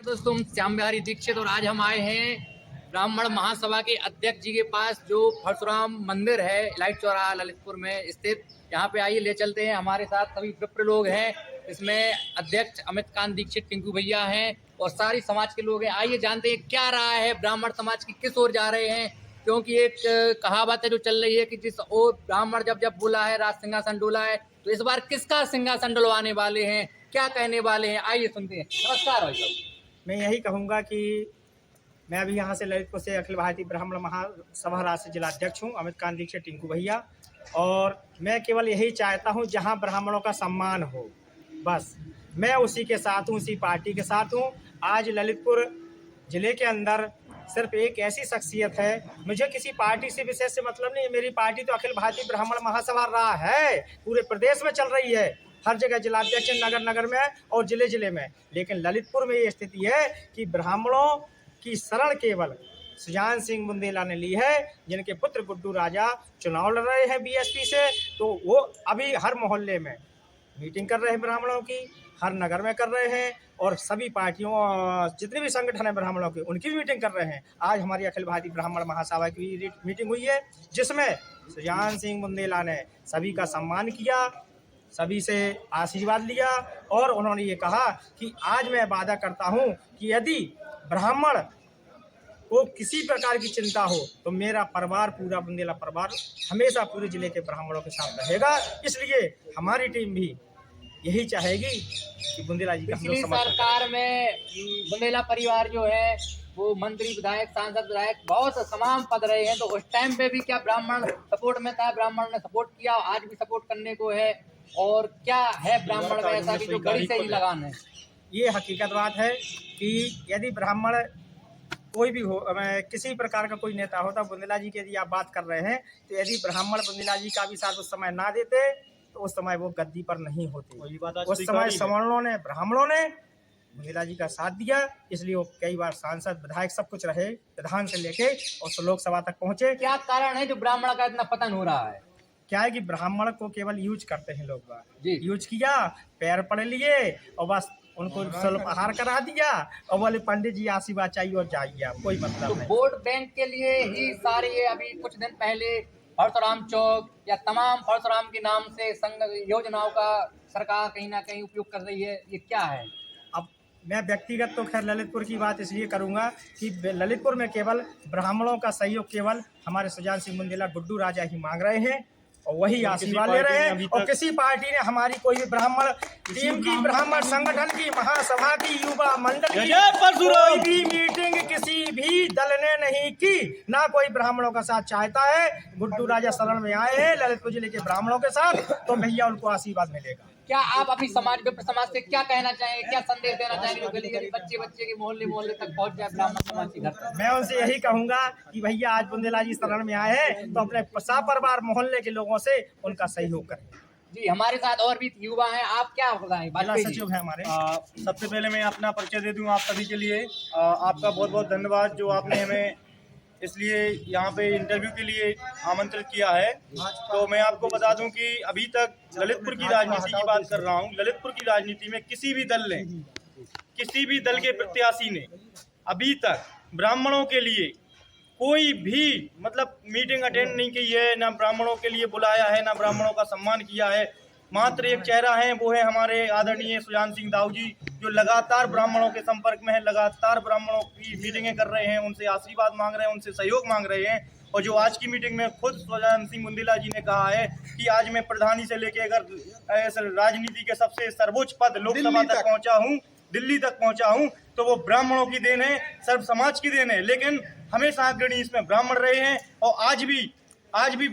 दोस्तों, हम श्याम बिहारी दीक्षित और आज हम आए हैं ब्राह्मण महासभा के अध्यक्ष जी के पास, जो परशुराम मंदिर है लाइट चौराहा ललितपुर में स्थित। यहाँ पे आइए ले चलते हैं। हमारे साथ सभी विप्र लोग हैं, इसमें अध्यक्ष अमित कांत दीक्षित टिंकू भैया हैं और सारी समाज के लोग हैं। आइए जानते हैं क्या रहा है, ब्राह्मण समाज की किस ओर जा रहे हैं। क्योंकि एक कहावत है जो चल रही है कि जिस ओर ब्राह्मण जब जब बोला है राज सिंहासन डोला है, तो इस बार किसका सिंहासन डुलवाने वाले हैं, क्या कहने वाले हैं, आइए सुनते हैं। नमस्कार भाई साहब। मैं यही कहूँगा कि मैं अभी यहाँ से ललितपुर से अखिल भारतीय ब्राह्मण महासभा राष्ट्रीय जिलाध्यक्ष हूँ, अमित कांत दीक्षित टिंकू भैया। और मैं केवल यही चाहता हूँ जहाँ ब्राह्मणों का सम्मान हो, बस मैं उसी के साथ हूँ, उसी पार्टी के साथ हूँ। आज ललितपुर ज़िले के अंदर सिर्फ एक ऐसी शख्सियत है, मुझे किसी पार्टी से विशेष से मतलब नहीं है। मेरी पार्टी तो अखिल भारतीय ब्राह्मण महासभा रहा है, पूरे प्रदेश में चल रही है, हर जगह जिलाध्यक्ष नगर नगर में और जिले जिले में। लेकिन ललितपुर में ये स्थिति है कि ब्राह्मणों की शरण केवल सुजान सिंह बुंदेला ने ली है, जिनके पुत्र गुड्डू राजा चुनाव लड़ रहे हैं बीएसपी से। तो वो अभी हर मोहल्ले में मीटिंग कर रहे हैं ब्राह्मणों की, हर नगर में कर रहे हैं, और सभी पार्टियों जितने भी संगठन हैं ब्राह्मणों के, उनकी भी मीटिंग कर रहे हैं। आज हमारी अखिल भारतीय ब्राह्मण महासभा की मीटिंग हुई है, जिसमें सुजान सिंह बुंदेला ने सभी का सम्मान किया, सभी से आशीर्वाद लिया, और उन्होंने ये कहा कि आज मैं वादा करता हूं कि यदि ब्राह्मण को किसी प्रकार की चिंता हो तो मेरा परिवार, पूरा बुंदेला परिवार हमेशा पूरे जिले के ब्राह्मणों के साथ रहेगा। इसलिए हमारी टीम भी यही चाहेगी कि बुंदेला जी का पिछली सरकार में बुंदेला परिवार जो है वो मंत्री, विधायक, सांसद, विधायक बहुत तमाम पद रहे हैं। तो उस टाइम पे भी क्या ब्राह्मण सपोर्ट में था? ब्राह्मण ने सपोर्ट किया, आज भी सपोर्ट करने को है। और क्या है ब्राह्मण में ऐसा कि जो गड़ी से ही लगान है? ये हकीकत बात है कि यदि ब्राह्मण कोई भी हो, किसी प्रकार का कोई नेता होता, बुंदेला जी की यदि आप बात कर रहे हैं, तो यदि ब्राह्मण बुंदेला जी का भी साथ उस समय ना देते तो उस समय वो गद्दी पर नहीं होते। उस समय सवर्णों ने, ब्राह्मणों ने बुंदेला जी का साथ दिया, इसलिए वो कई बार सांसद, विधायक सब कुछ रहे, प्रधान से लेके और लोकसभा तक पहुंचे। क्या कारण है जो ब्राह्मण का इतना पतन हो रहा है? क्या है कि ब्राह्मण को केवल यूज करते हैं लोग, जी। यूज किया, पैर पड़ लिए और बस उनको स्वल्पाहार करा दिया और बोले पंडित जी आशीर्वाद चाहिए और जाइए आप, कोई मतलब तो नहीं। वोट बैंक के लिए ही सारे ये अभी कुछ दिन पहले परशुराम चौक या तमाम परशुराम के नाम से संघ योजनाओं का सरकार कहीं ना कहीं उपयोग कर रही है, ये क्या है? अब मैं व्यक्तिगत तो खैर ललितपुर की बात इसलिए करूंगा कि ललितपुर में केवल ब्राह्मणों का सहयोग केवल हमारे सुजान सिंह बुंदेला, गुड्डू राजा ही मांग रहे हैं और वही आशीर्वाद ले रहे हैं। और किसी पार्टी ने हमारी कोई भी ब्राह्मण टीम की, ब्राह्मण संगठन की, महासभा की, युवा मंडल की कोई भी मीटिंग किसी भी दल ने नहीं की, ना कोई ब्राह्मणों का साथ चाहता है। गुड्डू राजा शरण में आए हैं ललितपुर जिले के ब्राह्मणों के साथ, तो भैया उनको आशीर्वाद मिलेगा। क्या आप अपनी समाज, विप्र समाज से क्या कहना चाहेंगे, क्या संदेश देना चाहेंगे जो गली गली, बच्चे बच्चे के मोहल्ले मोहल्ले तक पहुंच जाए ब्राह्मण समाज के घर तक? मैं उनसे यही कहूंगा कि भैया आज बुंदेला जी शरण में आए हैं तो अपने परिवार, मोहल्ले के लोगों से उनका सहयोग करें। जी, हमारे साथ और भी युवा हैं, आप क्या बताएं? जिला सचिव है हमारे। सबसे पहले मैं अपना परिचय दे दूं आप सभी के लिए। आपका बहुत बहुत धन्यवाद जो आपने हमें इसलिए यहाँ पे इंटरव्यू के लिए आमंत्रित किया है। तो मैं आपको बता दूं कि अभी तक ललितपुर की राजनीति की बात कर रहा हूँ। ललितपुर की राजनीति में किसी भी दल ने, किसी भी दल के प्रत्याशी ने अभी तक ब्राह्मणों के लिए कोई भी मतलब मीटिंग अटेंड नहीं की है, ना ब्राह्मणों के लिए बुलाया है, ना ब्राह्मणों का सम्मान किया है। मात्र एक चेहरा है, वो है हमारे आदरणीय सुजान सिंह दाऊ जी, जो लगातार ब्राह्मणों के संपर्क में है, लगातार ब्राह्मणों की मीटिंगें कर रहे हैं, उनसे आशीर्वाद मांग रहे हैं, उनसे सहयोग मांग रहे हैं। और जो आज की मीटिंग में खुद सुजान सिंह बुंदेला जी ने कहा है कि आज मैं प्रधानी से लेके अगर राजनीति के सबसे सर्वोच्च पद लोकसभा तक पहुंचा हूँ, दिल्ली तक पहुंचा हूँ, तो वो ब्राह्मणों की देन है, सर्व समाज की देन है। लेकिन हमेशा अग्रणी इसमें ब्राह्मण रहे हैं और आज भी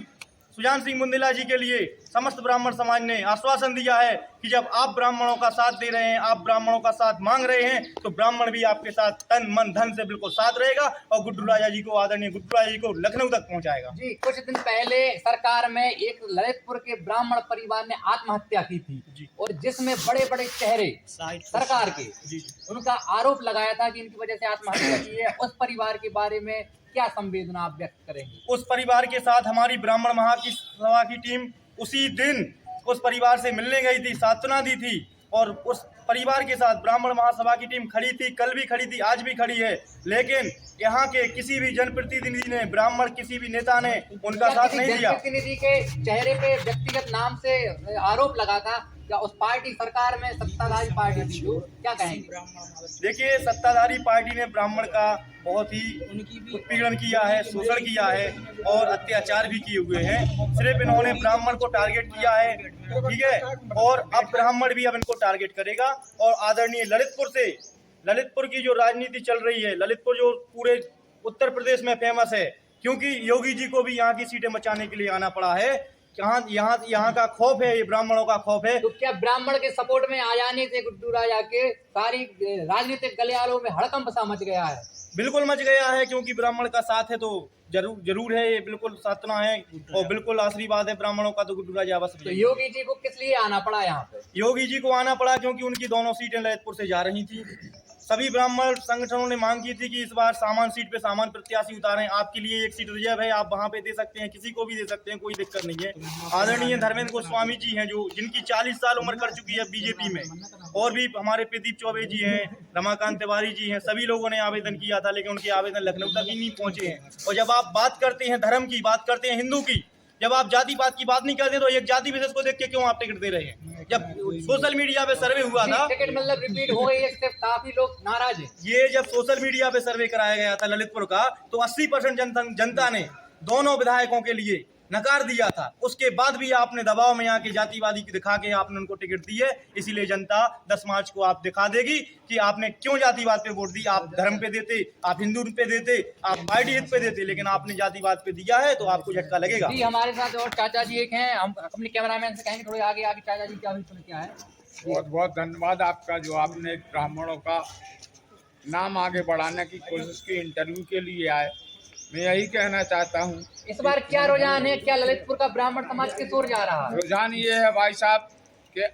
सुजान सिंह बुंदेला जी के लिए समस्त ब्राह्मण समाज ने आश्वासन दिया है कि जब आप ब्राह्मणों का साथ दे रहे हैं, आप ब्राह्मणों का साथ मांग रहे हैं, तो ब्राह्मण भी आपके साथ तन मन धन से बिल्कुल साथ रहेगा और गुड्डू राजा जी को, आदरणीय गुड्डू राजा जी को लखनऊ तक पहुंचाएगा। जी, कुछ दिन पहले सरकार में एक ललितपुर के ब्राह्मण परिवार ने आत्महत्या की थी जी, और जिसमें बड़े बड़े चेहरे सरकार के जी उनका आरोप लगाया था कि इनकी वजह से आत्महत्या की है। उस परिवार के बारे में क्या संवेदना आप व्यक्त करेंगे? उस परिवार के साथ हमारी ब्राह्मण महासभा की टीम उसी दिन उस परिवार से मिलने गई थी, सांत्वना दी थी और उस परिवार के साथ ब्राह्मण महासभा की टीम खड़ी थी, कल भी खड़ी थी, आज भी खड़ी है। लेकिन यहाँ के किसी भी जनप्रतिनिधि ने, ब्राह्मण किसी भी नेता ने उनका साथ नहीं दिया। जनप्रतिनिधि के चेहरे पे व्यक्तिगत नाम से आरोप लगा था, क्या उस पार्टी सरकार में सत्ताधारी पार्टी थी, जो क्या कहेंगे? देखिए, सत्ताधारी पार्टी ने ब्राह्मण का बहुत ही उत्पीड़न किया है, शोषण किया है और अत्याचार भी किए हुए हैं। सिर्फ इन्होंने ब्राह्मण को टारगेट किया है, ठीक है, और अब ब्राह्मण भी अब इनको टारगेट करेगा। और आदरणीय ललितपुर की जो राजनीति चल रही है, ललितपुर जो पूरे उत्तर प्रदेश में फेमस है, क्योंकि योगी जी को भी यहाँ की सीटें बचाने के लिए आना पड़ा है। यहाँ का खौफ है, ये ब्राह्मणों का खौफ है। तो क्या ब्राह्मण के सपोर्ट में आ जाने से गुड्डू राजा के सारी राजनीतिक गलियारों में हड़कंप सा मच गया है? बिल्कुल मच गया है, क्योंकि ब्राह्मण का साथ है तो जरूर है, ये बिल्कुल साधना है और बिल्कुल आशीर्वाद है ब्राह्मणों का। तो गुड्डू राजा बस तो योगी जी को किस लिए आना पड़ा यहाँ पे? योगी जी को आना पड़ा क्योंकि उनकी दोनों सीटें ललितपुर से जा रही थी। सभी ब्राह्मण संगठनों ने मांग की थी कि इस बार सामान सीट पे सामान प्रत्याशी उतारें। आपके लिए एक सीट रिजर्व है, आप वहां पे दे सकते हैं, किसी को भी दे सकते हैं, कोई दिक्कत नहीं है। आदरणीय धर्मेंद्र गोस्वामी जी हैं, जो जिनकी 40 साल उम्र कर चुकी है बीजेपी में, और भी हमारे प्रदीप चौबे जी हैं, रमाकांत तिवारी जी हैं, सभी लोगों ने आवेदन किया था, लेकिन उनके आवेदन लखनऊ तक ही नहीं पहुंचे हैं। और जब आप बात करते हैं धर्म की, बात करते हैं हिंदू की, जब आप जातिवाद की बात नहीं करते तो एक जाति विशेष को देख के क्यों आप टिकट दे रहे हैं? जब सोशल मीडिया पे सर्वे हुआ था, टिकट मतलब रिपीट हो गई है, इससे काफी लोग नाराज हैं। ये जब सोशल मीडिया पे सर्वे कराया गया था ललितपुर का, तो 80% जनता ने दोनों विधायकों के लिए नकार दिया था। उसके बाद भी आपने दबाव में आके जातिवादी दिखा के आपने उनको टिकट दी है। इसीलिए जनता 10 मार्च को आप दिखा देगी कि आपने क्यों जातिवाद पे वोट दी। आप धर्म पे देते, आप हिंदू पे देते, आप पार्टी हित पे देते, लेकिन आपने जातिवाद पे दिया है तो आपको झटका लगेगा। जी, हमारे साथ और चाचा जी एक हैं, हम अपने कैमरामैन से कहेंगे थोड़े आगे चाचा जी क्या अभिप्राय क्या है? बहुत बहुत धन्यवाद आपका, जो आपने ब्राह्मणों का नाम आगे बढ़ाने की कोशिश की, इंटरव्यू के लिए आए। मैं यही कहना चाहता हूँ, इस बार क्या रुझान है, क्या ललितपुर का ब्राह्मण समाज किस ओर जा रहा है? रुझान ये है भाई साहब कि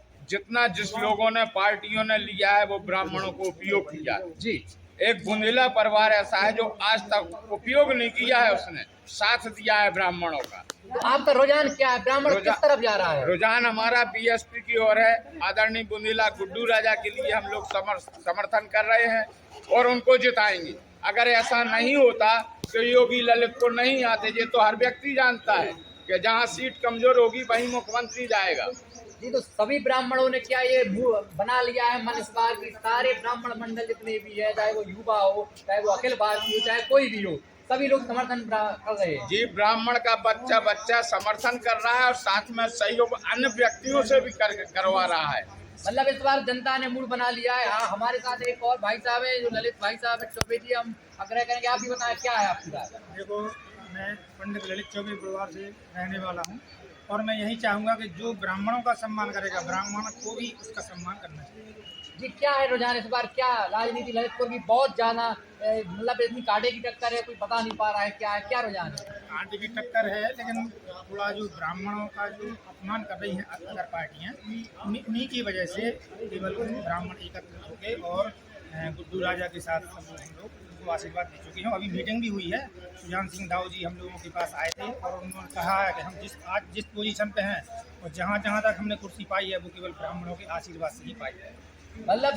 जिस लोगों ने, पार्टियों ने लिया है, वो ब्राह्मणों को उपयोग किया है। जी, एक बुंदेला परिवार ऐसा है जो आज तक उपयोग नहीं किया है, उसने साथ दिया है ब्राह्मणों का। तो आपका रुझान क्या है, ब्राह्मण किस तरफ जा रहा है? रुझान हमारा बीएसपी की ओर है। आदरणीय बुंदेला गुड्डू राजा के लिए हम लोग समर्थन कर रहे हैं और उनको जिताएंगे। अगर ऐसा नहीं होता तो योगी ललितपुर नहीं आते। ये तो हर व्यक्ति जानता है कि जहाँ सीट कमजोर होगी वहीं मुख्यमंत्री जाएगा। जी, तो सभी ब्राह्मणों ने क्या ये बना लिया है मन इस बार की, सारे ब्राह्मण मंडल जितने भी है, चाहे वो युवा हो, चाहे वो अखिल भारतीय हो, चाहे कोई भी हो, सभी लोग समर्थन कर रहे हैं? जी, ब्राह्मण का बच्चा समर्थन कर रहा है और साथ में सहयोग अन्य व्यक्तियों से भी करवा रहा है। मतलब इस बार जनता ने मूड बना लिया है। हाँ, हमारे साथ एक और भाई साहब है, जो ललित भाई साहब है चौबे जी, हम आग्रह करेंगे आप भी बताएं क्या है आपकी राय? देखो, मैं पंडित ललित चौबे परिवार से रहने वाला हूँ और मैं यही चाहूँगा कि जो ब्राह्मणों का सम्मान करेगा, ब्राह्मण को भी उसका सम्मान करना चाहिए। जी, क्या है रुझान इस बार, क्या राजनीति ललितपुर की बहुत ज्यादा मतलब इतनी कांटे की टक्कर है, कोई बता नहीं पा रहा है क्या है, क्या रुझान है? कांटे की टक्कर है, लेकिन थोड़ा जो ब्राह्मणों का जो अपमान कर रही हैं अदर पार्टियाँ, उन्हीं की वजह से केवल ब्राह्मण एकत्रित होके और गुड्डू राजा के साथ हम लोग उनको आशीर्वाद दे चुके हैं। अभी मीटिंग भी हुई है, सुजान सिंह दाऊ जी हम लोगों के पास आए थे और उन्होंने कहा है कि हम आज जिस पोजीशन पे हैं और जहाँ तक हमने कुर्सी पाई है वो केवल ब्राह्मणों के आशीर्वाद से ही पाई है। मतलब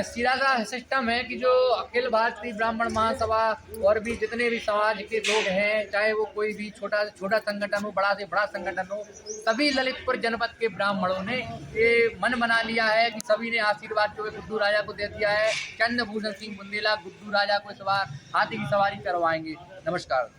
सीधा सा सिस्टम है कि जो अखिल भारतीय ब्राह्मण महासभा और भी जितने भी समाज के लोग हैं, चाहे वो कोई भी छोटा संगठन हो, बड़ा से बड़ा संगठन हो, सभी ललितपुर जनपद के ब्राह्मणों ने ये मन बना लिया है कि सभी ने आशीर्वाद जो है गुड्डू राजा को दे दिया है। चंद्रभूषण सिंह बुंदेला गुड्डू राजा को इस बार हाथी की सवारी करवाएंगे। नमस्कार।